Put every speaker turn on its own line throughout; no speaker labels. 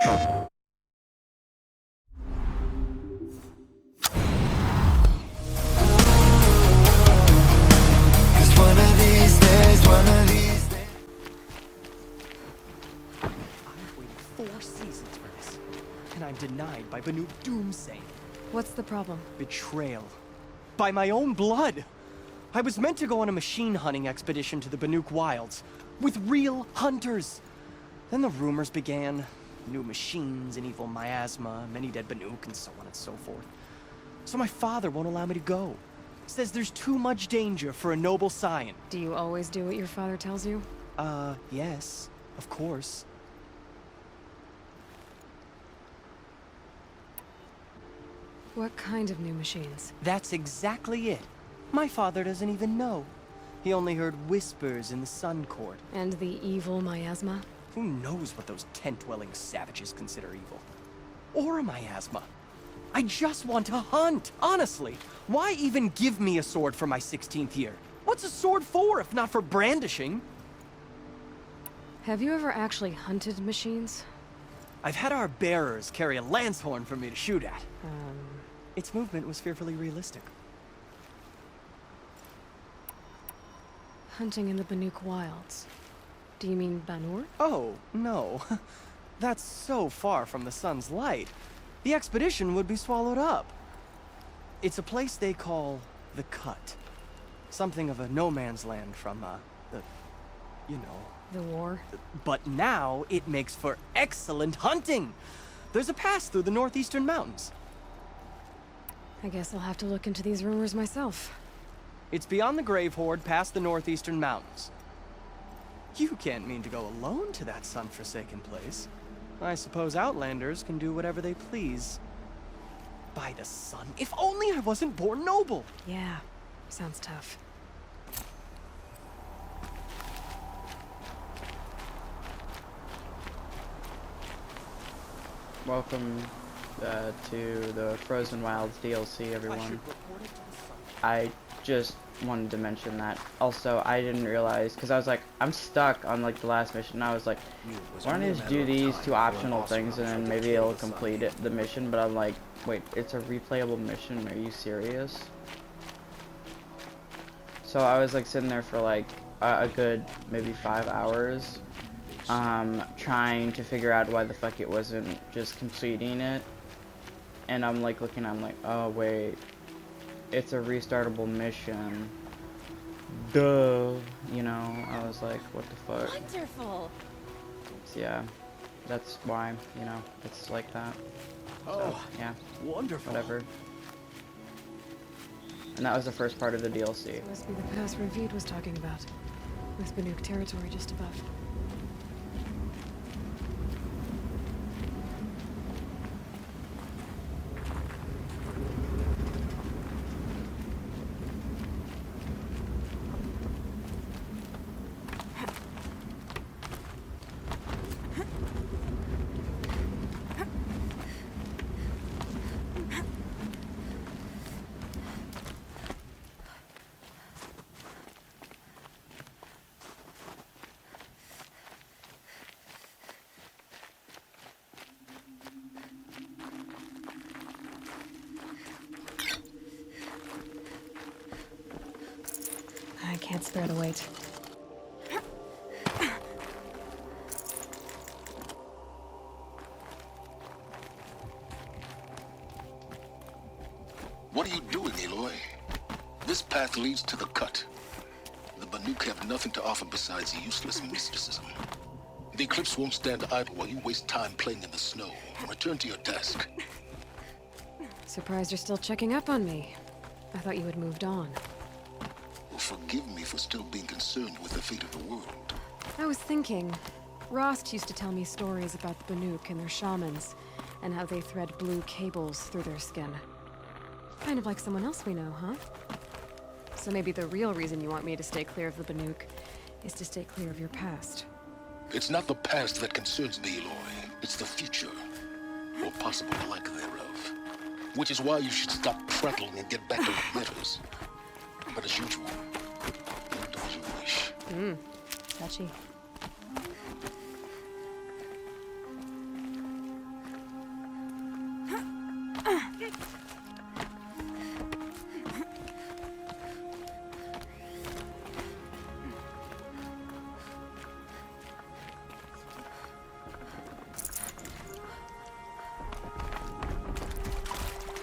One of these days, one of these days.
I've waited 4 seasons for this, and I'm denied by Banuk Doomsay.
What's the problem?
Betrayal. By my own blood! I was meant to go on a machine hunting expedition to the Banuk Wilds, with real hunters. Then the rumors began. New machines, an evil miasma, many dead Banuk, and so on and so forth. So my father won't allow me to go. Says there's too much danger for a noble scion.
Do you always do what your father tells you?
Yes, of course.
What kind of new machines?
That's exactly it. My father doesn't even know. He only heard whispers in the Sun Court.
And the evil miasma?
Who knows what those tent-dwelling savages consider evil? Or a miasma. I just want to hunt, honestly. Why even give me a sword for my 16th year? What's a sword for, if not for brandishing?
Have you ever actually hunted machines?
I've had our bearers carry a lance horn for me to shoot at. Its movement was fearfully realistic.
Hunting in the Banuk Wilds. Do you mean Banur?
Oh, no. That's so far from the sun's light. The expedition would be swallowed up. It's a place they call the Cut. Something of a no-man's land from, you know.
The war?
But now it makes for excellent hunting. There's a pass through the northeastern mountains.
I guess I'll have to look into these rumors myself.
It's beyond the Grave Horde, past the northeastern mountains. You can't mean to go alone to that sun-forsaken place. I suppose Outlanders can do whatever they please. By the sun, if only I wasn't born noble!
Yeah, sounds tough.
Welcome to the Frozen Wilds DLC, everyone. I just wanted to mention that. Also, I didn't realize, because I was like, I'm stuck on like the last mission, and I was like, why don't I just do these 2 optional things and then maybe it'll complete it, the mission, but I'm like, wait, it's a replayable mission, are you serious? So I was like sitting there for like a good maybe 5 hours, trying to figure out why the fuck it wasn't just completing it, and I'm like looking, I'm like, oh wait, it's a restartable mission. Duh. You know, I was like, what the fuck?
Wonderful!
So, yeah, that's why, you know, it's like that.
Oh,
so, yeah,
wonderful.
whatever. And that was the first part of the DLC.
It must be the pass Ravid was talking about. With Banuk territory just above. I can't spare the weight.
What are you doing, Aloy? This path leads to the Cut. The Banuk have nothing to offer besides useless mysticism. The Eclipse won't stand idle while you waste time playing in the snow. Return to your task.
Surprised you're still checking up on me. I thought you had moved on.
Well, forgive me for still being concerned with the fate of the world.
I was thinking, Rost used to tell me stories about the Banuk and their shamans, and how they thread blue cables through their skin. Kind of like someone else we know, huh? So maybe the real reason you want me to stay clear of the Banuk is to stay clear of your past.
It's not the past that concerns me, Aloy. It's the future. Or possible lack thereof. Which is why you should stop prattling and get back to what matters. But as usual, you do as you wish.
Touchy.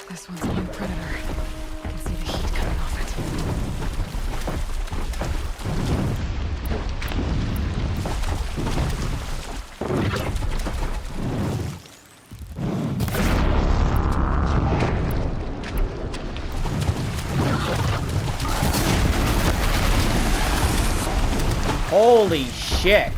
This one's a new predator. I can see the heat coming off it.
Holy shit!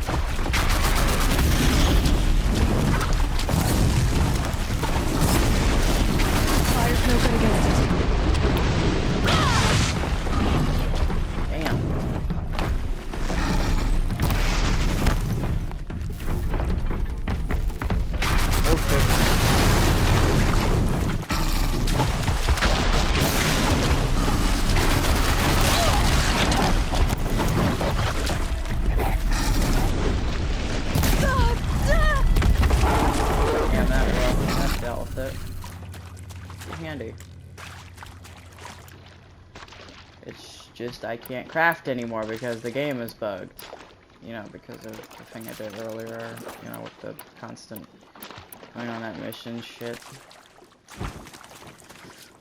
Fire's no good against it.
Damn. Damn, that dealt with it. Handy. It's just I can't craft anymore because the game is bugged. You know, because of the thing I did earlier, you know, with the constant going on that mission shit.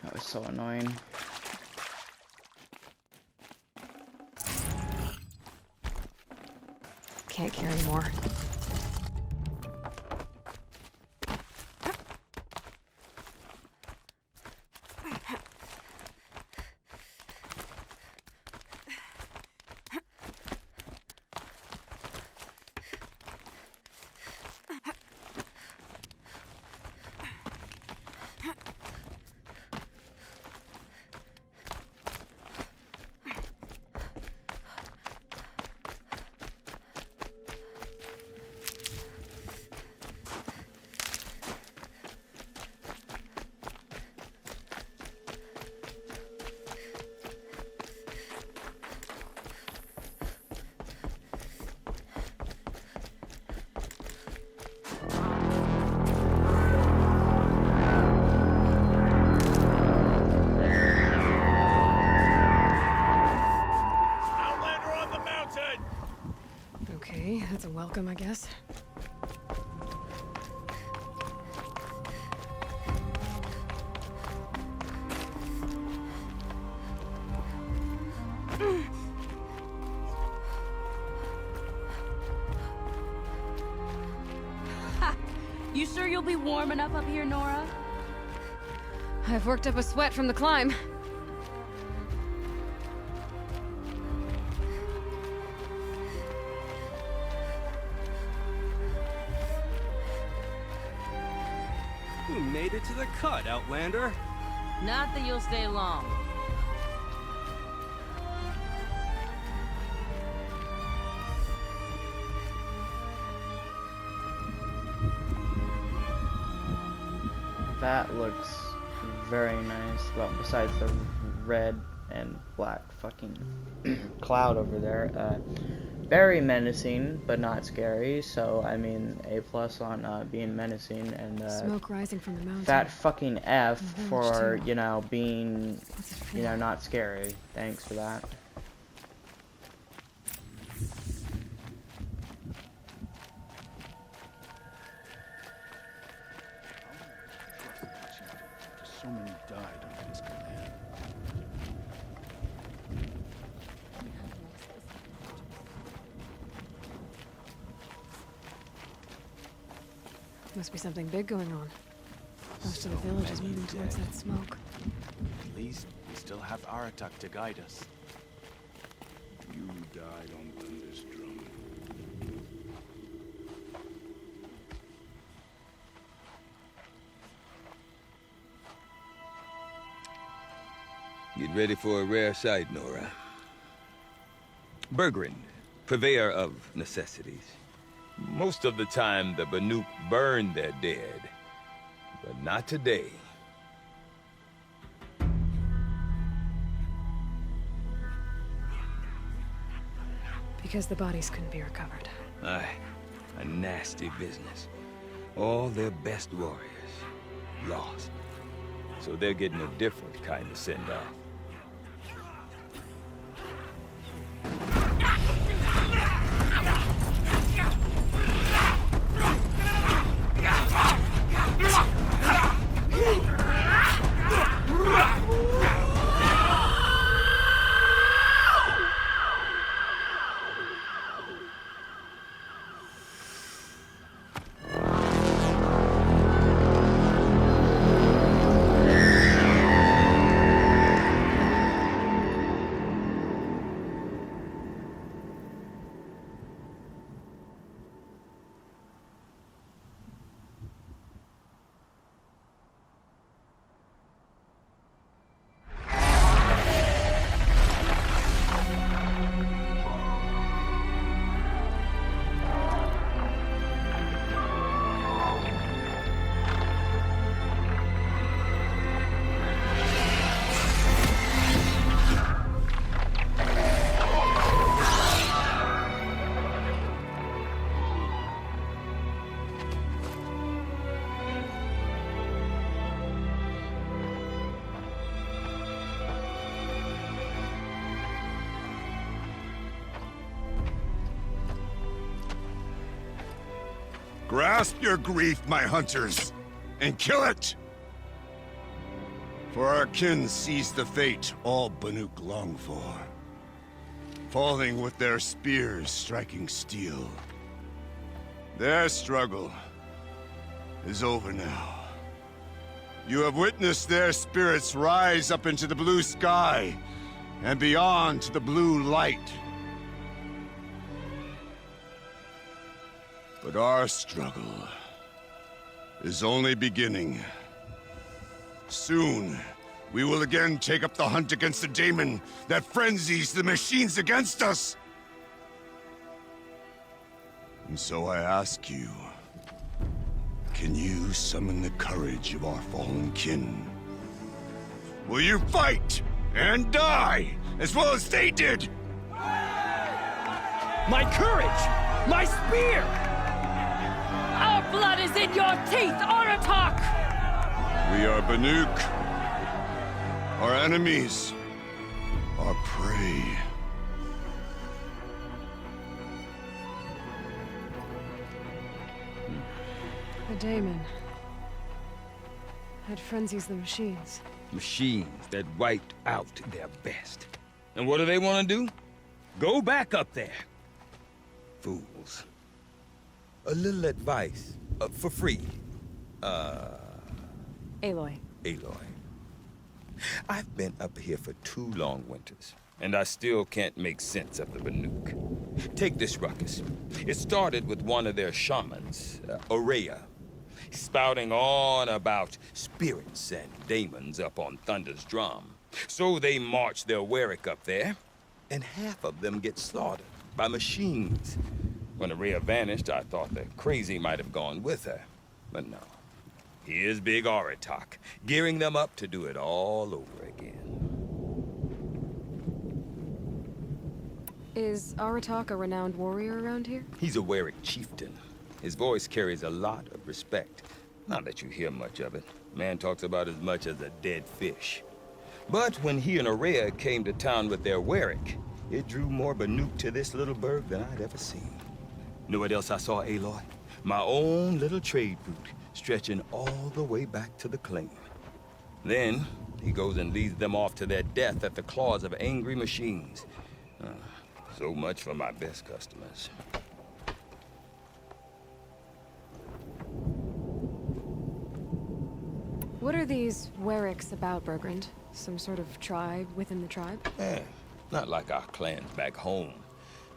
That was so annoying.
Can't carry more. Okay, that's a welcome, I guess.
You sure you'll be warm enough up here, Nora?
I've worked up a sweat from the climb.
You made it to the cut, Outlander.
Not that you'll stay long.
That looks very nice. Well, besides the red and black fucking cloud over there. Very menacing, but not scary. So, I mean, A+ on being menacing, and
Smoke rising from the mountain.
fat fucking F
The village
for,
too.
you know, being,
What's it
you know,
feel?
not scary. Thanks for that.
So many died under his command.
Must be something big going on. Most of the
So
village is
many
moving towards
dead.
that smoke.
At least we still have Aratak to guide us. You died on Thunderstrom.
Get ready for a rare sight, Nora. Bergrin, purveyor of necessities. Most of the time, the Banuk burn their dead. But not today.
Because the bodies couldn't be recovered.
Aye, a nasty business. All their best warriors lost. so they're getting a different kind of send-off.
Grasp your grief, my hunters, and kill it! For our kin sees the fate all Banuk long for. Falling with their spears striking steel. Their struggle is over now. You have witnessed their spirits rise up into the blue sky, and beyond to the blue light. But our struggle is only beginning. Soon, we will again take up the hunt against the daemon that frenzies the machines against us. And so I ask you, can you summon the courage of our fallen kin? Will you fight and die as well as they did?
My courage! My spear!
Our blood is in your teeth, Aratak!
We are Banuk. Our enemies. Our prey.
The daemon. That frenzies the machines.
Machines that wiped out their best. And what do they want to do? Go back up there. Fools. A little advice, for free.
Aloy.
Aloy. I've been up here for 2 long winters, and I still can't make sense of the Banuk. Take this ruckus. It started with one of their shamans, Ourea, spouting on about spirits and daemons up on Thunder's drum. So they march their Werik up there, and half of them get slaughtered by machines. When Ourea vanished, I thought the crazy might have gone with her. But no. Here's Big Aratak, gearing them up to do it all over again.
Is Aratak a renowned warrior around here?
He's a Werik chieftain. His voice carries a lot of respect. Not that you hear much of it. Man talks about as much as a dead fish. But when he and Ourea came to town with their Werik, it drew more Banuk to this little burg than I'd ever seen. Know what else I saw, Aloy? My own little trade route, stretching all the way back to the claim. Then, he goes and leads them off to their death at the claws of angry machines. So much for my best customers.
What are these Weriks about, Bergrand? Some sort of tribe within the tribe?
Not like our clans back home.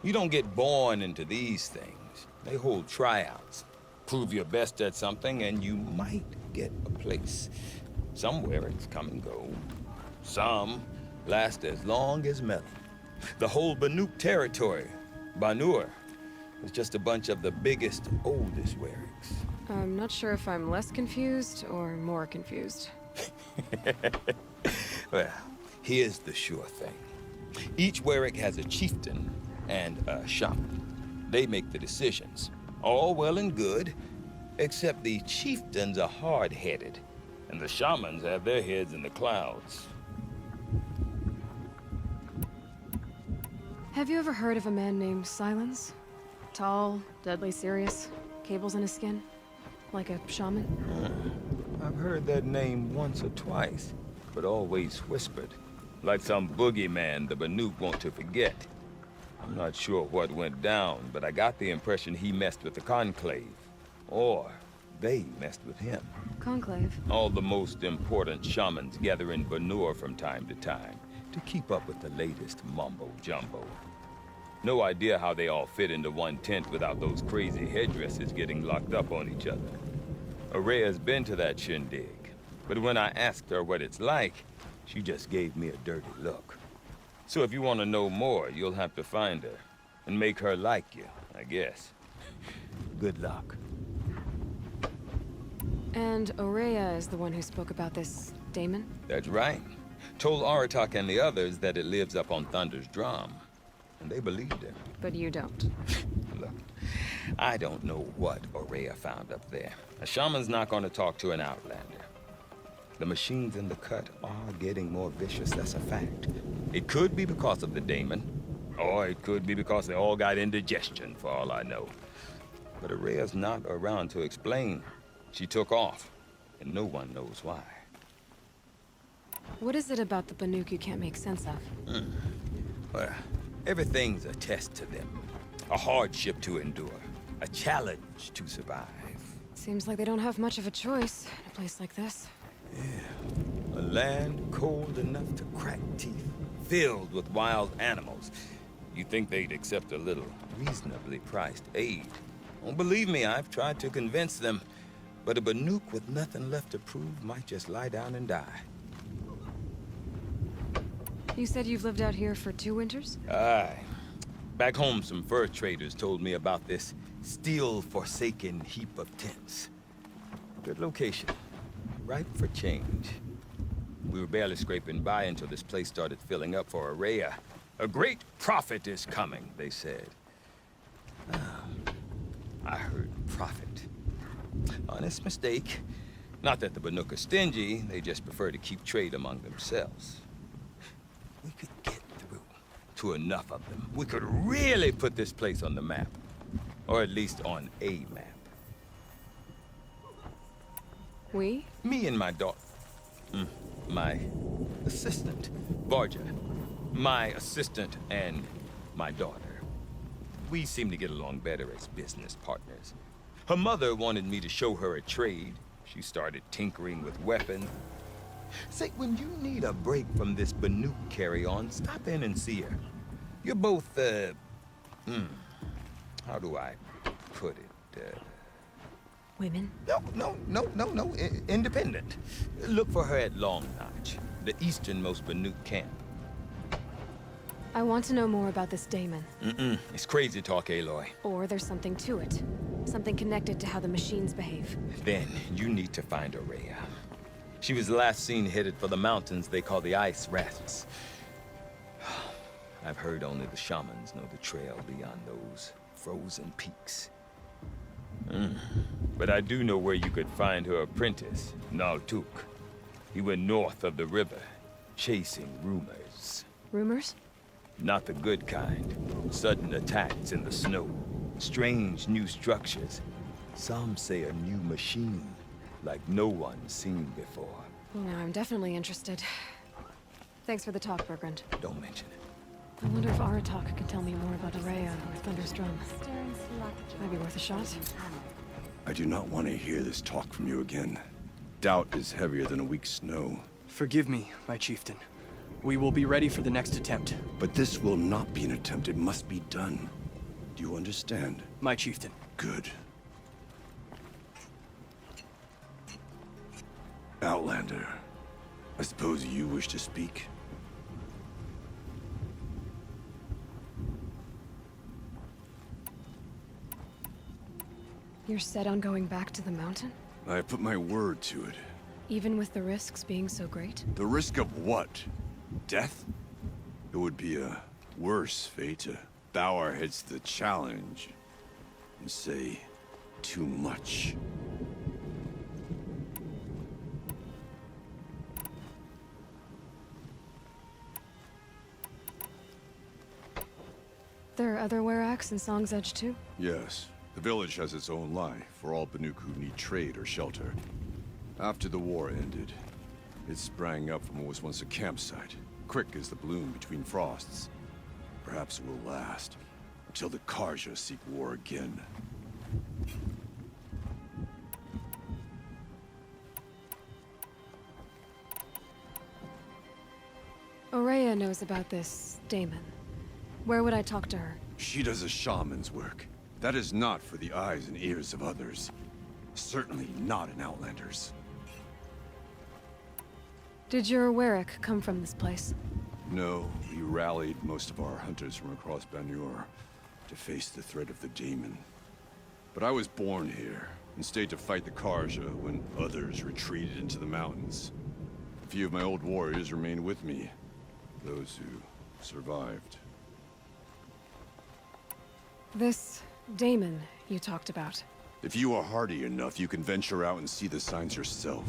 You don't get born into these things. They hold tryouts. Prove your best at something, and you might get a place. Some Weriks come and go. Some last as long as metal. The whole Banuk territory, Banur, is just a bunch of the biggest, oldest Weriks.
I'm not sure if I'm less confused or more confused.
Well, here's the sure thing. Each Werik has a chieftain and a shaman. They make the decisions. All well and good, except the chieftains are hard-headed. And the shamans have their heads in the clouds.
Have you ever heard of a man named Silence? Tall, deadly serious, cables in his skin? Like a shaman?
I've heard that name once or twice, but always whispered. Like some boogeyman the Banuk want to forget. I'm not sure what went down, but I got the impression he messed with the Conclave. Or they messed with him.
Conclave?
All the most important shamans gather in Banur from time to time to keep up with the latest mumbo-jumbo. No idea how they all fit into one tent without those crazy headdresses getting locked up on each other. Araya's been to that shindig, but when I asked her what it's like, she just gave me a dirty look. So if you want to know more, you'll have to find her and make her like you, I guess. Good luck.
And Aurea is the one who spoke about this daemon?
That's right. Told Aratak and the others that it lives up on Thunder's drum. And they believed him.
But you don't.
Look, I don't know what Aurea found up there. A shaman's not going to talk to an outlander. The machines in the cut are getting more vicious, that's a fact. It could be because of the daemon, or it could be because they all got indigestion, for all I know. But Aurea's not around to explain. She took off, and no one knows why.
What is it about the Banuk you can't make sense of?
Well, everything's a test to them. A hardship to endure. A challenge to survive.
Seems like they don't have much of a choice in a place like this.
A land cold enough to crack teeth, filled with wild animals. You'd think they'd accept a little reasonably priced aid. Don't believe me, I've tried to convince them. But a Banuk with nothing left to prove might just lie down and die.
You said you've lived out here for 2 winters?
Aye. Back home, some fur traders told me about this steel-forsaken heap of tents. Good location. Ripe for change. We were barely scraping by until this place started filling up for Aurea. A great prophet is coming, they said. I heard prophet. Honest mistake. Not that the Banuk are stingy, they just prefer to keep trade among themselves. We could get through to enough of them. We could really put this place on the map. Or at least on a map.
We?
Me and my daughter. My assistant, Varja. My assistant and my daughter. We seem to get along better as business partners. Her mother wanted me to show her a trade. She started tinkering with weapons. Say, when you need a break from this Banuk carry-on, stop in and see her. You're both, how do I put it?
Women?
No. Independent. Look for her at Long Notch, the easternmost Banuk camp.
I want to know more about this daemon.
It's crazy talk, Aloy.
Or there's something to it. Something connected to how the machines behave.
Then you need to find Aurea. She was last seen headed for the mountains they call the Ice Rats. I've heard only the shamans know the trail beyond those frozen peaks. But I do know where you could find her apprentice, Naltuk. He went north of the river, chasing rumors.
Rumors?
Not the good kind. Sudden attacks in the snow. Strange new structures. Some say a new machine, like no one's seen before.
Well, now I'm definitely interested. Thanks for the talk, Bergrand.
Don't mention it.
I wonder if Aratak can tell me more about Aurea or Thunder's drum. Might be worth a shot.
I do not want to hear this talk from you again. Doubt is heavier than a week's snow.
Forgive me, my chieftain. We will be ready for the next attempt.
But this will not be an attempt. It must be done. Do you understand?
My chieftain.
Good. Outlander, I suppose you wish to speak?
You're set on going back to the mountain?
I have put my word to it.
Even with the risks being so great?
The risk of what? Death? It would be a worse fate to bow our heads to the challenge and say too much.
There are other Weraks in Song's Edge too?
Yes. The village has its own life for all Banuk who need trade or shelter. After the war ended, it sprang up from what was once a campsite, quick as the bloom between frosts. Perhaps it will last, until the Karja seek war again.
Ourea knows about this Damon. Where would I talk to her?
She does a shaman's work. That is not for the eyes and ears of others. Certainly not an Outlander's.
Did your Werak come from this place?
No, we rallied most of our hunters from across Banur to face the threat of the Daemon. But I was born here, and stayed to fight the Karja when others retreated into the mountains. A few of my old warriors remained with me, those who survived.
This Damon you talked about.
If you are hardy enough, you can venture out and see the signs yourself.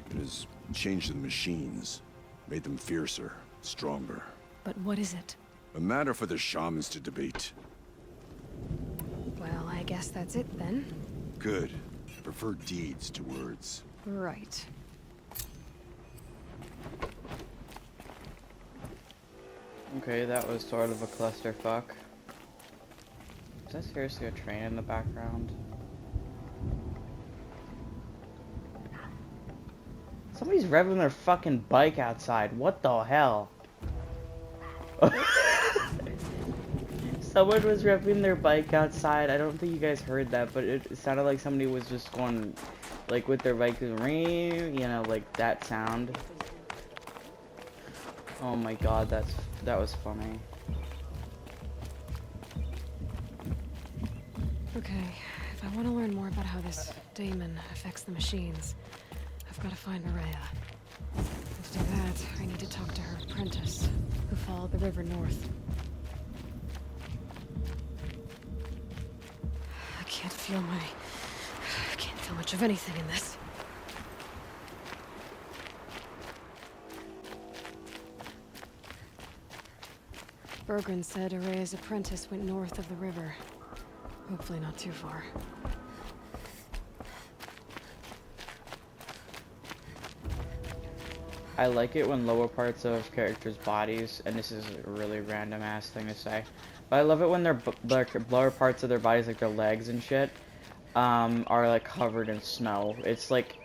It has changed the machines, made them fiercer, stronger.
But what is it?
A matter for the shamans to debate.
Well, I guess that's it then.
Good. Prefer deeds to words.
Right.
Okay, that was sort of a clusterfuck. Is that seriously a train in the background? Somebody's revving their fucking bike outside. What the hell? Someone was revving their bike outside. I don't think you guys heard that, but it sounded like somebody was just going, like, with their bike, you know, like that sound. Oh my god, that was funny.
Okay, if I want to learn more about how this Daemon affects the machines, I've got to find Ourea. And to do that, I need to talk to her apprentice, who followed the river north. I can't feel much of anything in this. Bergren said Ourea's apprentice went north of the river. Hopefully not too far.
I like it when lower parts of characters' bodies, and this is a really random ass thing to say, but I love it when their lower parts of their bodies, like their legs and shit, are like covered in snow. It's like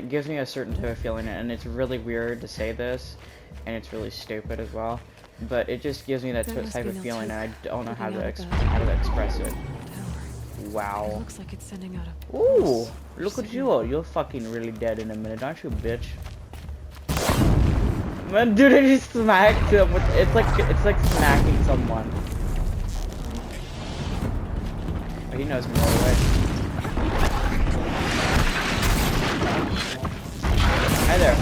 gives me a certain type of feeling, and it's really weird to say this, and it's really stupid as well, but it just gives me that type of feeling, and I don't know how to express it. Wow.
It looks like it's sending out a...
Ooh, look at you. You're fucking really dead in a minute, aren't you, bitch? Man, dude, I just smacked him. It's like smacking someone. Oh, he knows me all the way. Hi there.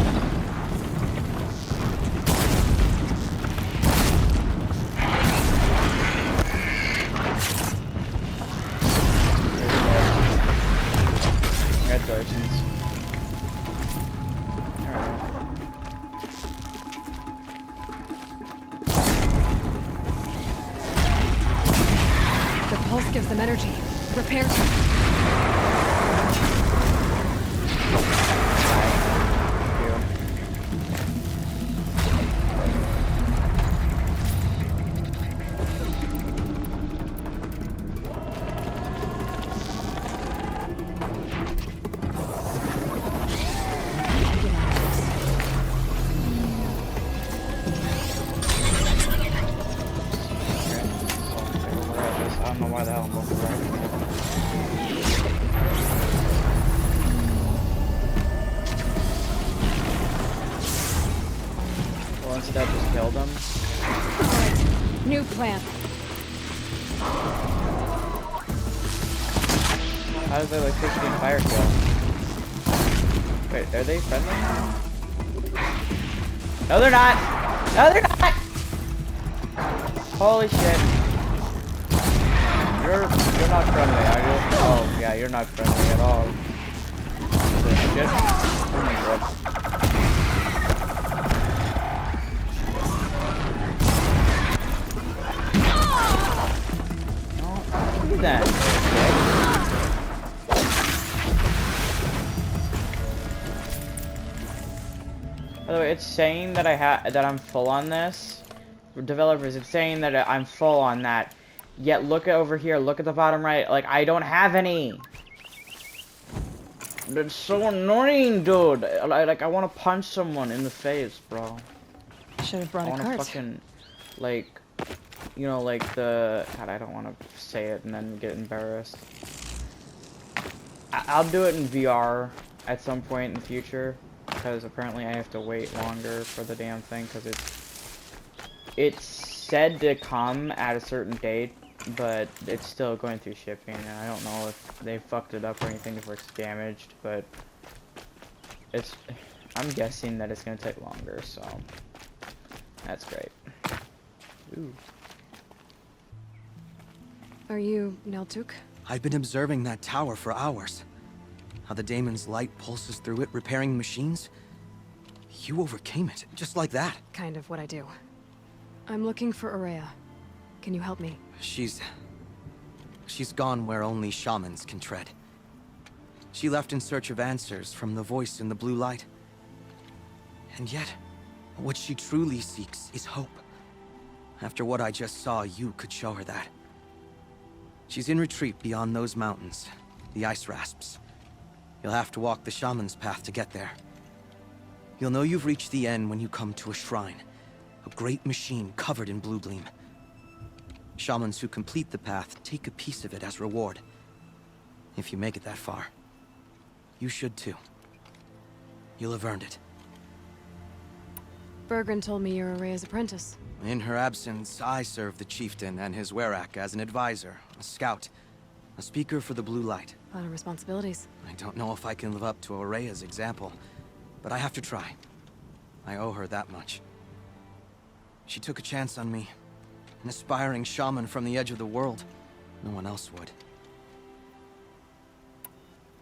Congratulations. Alright.
The pulse gives them energy. Repair.
I don't know why the hell I'm looking right. Well, instead just killed him.
Alright, new plan.
How does that like 16 fire kill? Wait, are they friendly? No, they're not! No, they're not! Holy shit. You're not friendly, are you? Oh, yeah, you're not friendly at all. Shit. Oh my god. By the way, it's saying that I'm full on this. For developers, it's saying that I'm full on that. Yet look over here, look at the bottom right, like I don't have any. It's so annoying, dude. Like I want to punch someone in the face, bro.
Should have brought
I
a
want to
cart.
fucking, like, you know, like the. God, I don't want to say it and then get embarrassed. I'll do it in VR at some point in the future, because apparently I have to wait longer for the damn thing, because it's said to come at a certain date, but it's still going through shipping, and I don't know if they fucked it up or anything, if it's damaged, but I'm guessing that it's gonna take longer, so that's great. Ooh.
Are you Neltuk?
I've been observing that tower for hours. How the Daemon's light pulses through it, repairing machines. You overcame it, just like that.
Kind of what I do. I'm looking for Ourea. Can you help me?
She's gone where only shamans can tread. She left in search of answers from the voice in the blue light. And yet, what she truly seeks is hope. After what I just saw, you could show her that. She's in retreat beyond those mountains, the ice rasps. You'll have to walk the shaman's path to get there. You'll know you've reached the end when you come to a shrine. A great machine covered in blue gleam. Shamans who complete the path take a piece of it as reward. If you make it that far, you should too. You'll have earned it.
Bergren told me you're Ourea's apprentice.
In her absence, I serve the chieftain and his werak as an advisor, a scout, a speaker for the blue light.
A lot of responsibilities.
I don't know if I can live up to Ourea's example, but I have to try. I owe her that much. She took a chance on me. An aspiring shaman from the edge of the world. No one else would.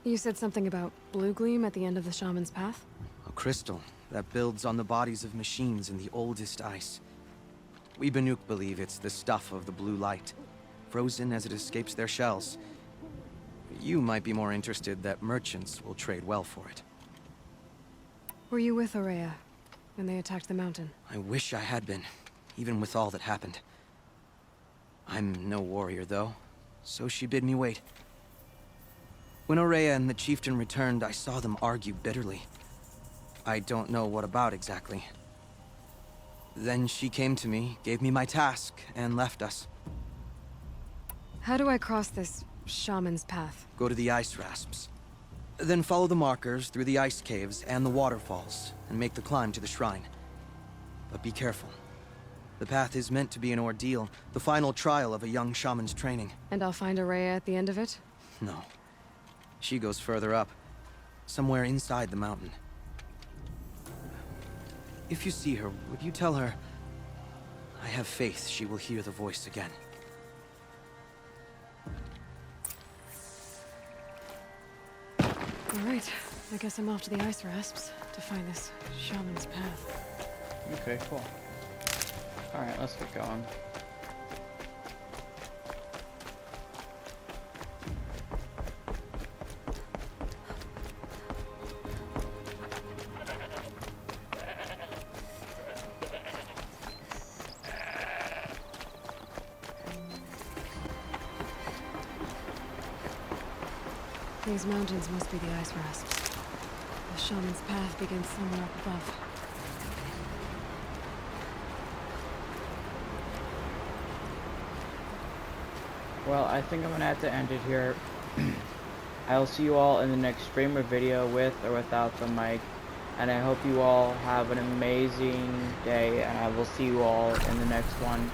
You said something about blue gleam at the end of the shaman's path?
A crystal that builds on the bodies of machines in the oldest ice. We Banuk believe it's the stuff of the blue light, frozen as it escapes their shells. You might be more interested that merchants will trade well for it.
Were you with Ourea when they attacked the mountain?
I wish I had been, even with all that happened. I'm no warrior, though, so she bid me wait. When Ourea and the chieftain returned, I saw them argue bitterly. I don't know what about exactly. Then she came to me, gave me my task, and left us.
How do I cross this shaman's path?
Go to the ice rasps. Then follow the markers through the ice caves and the waterfalls, and make the climb to the shrine. But be careful. The path is meant to be an ordeal, the final trial of a young shaman's training.
And I'll find Ourea at the end of it?
No. She goes further up, somewhere inside the mountain. If you see her, would you tell her, I have faith she will hear the voice again.
All right, I guess I'm off to the ice rasps to find this shaman's path.
Okay, cool. Alright, let's get going.
These mountains must be the ice rasps. The shaman's path begins somewhere up above.
Well, I think I'm gonna have to end it here. I'll see you all in the next stream or video with or without the mic. And I hope you all have an amazing day, and I will see you all in the next one.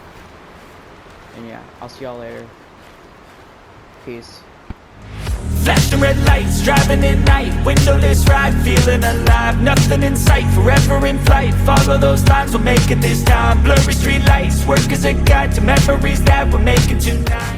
And yeah, I'll see y'all later. Peace.
Flashing red lights, driving at night, windowless ride, feeling alive, nothing in sight, forever in flight, follow those lines, we'll make it this time, blurry street lights, work as a guide to memories that we're making tonight.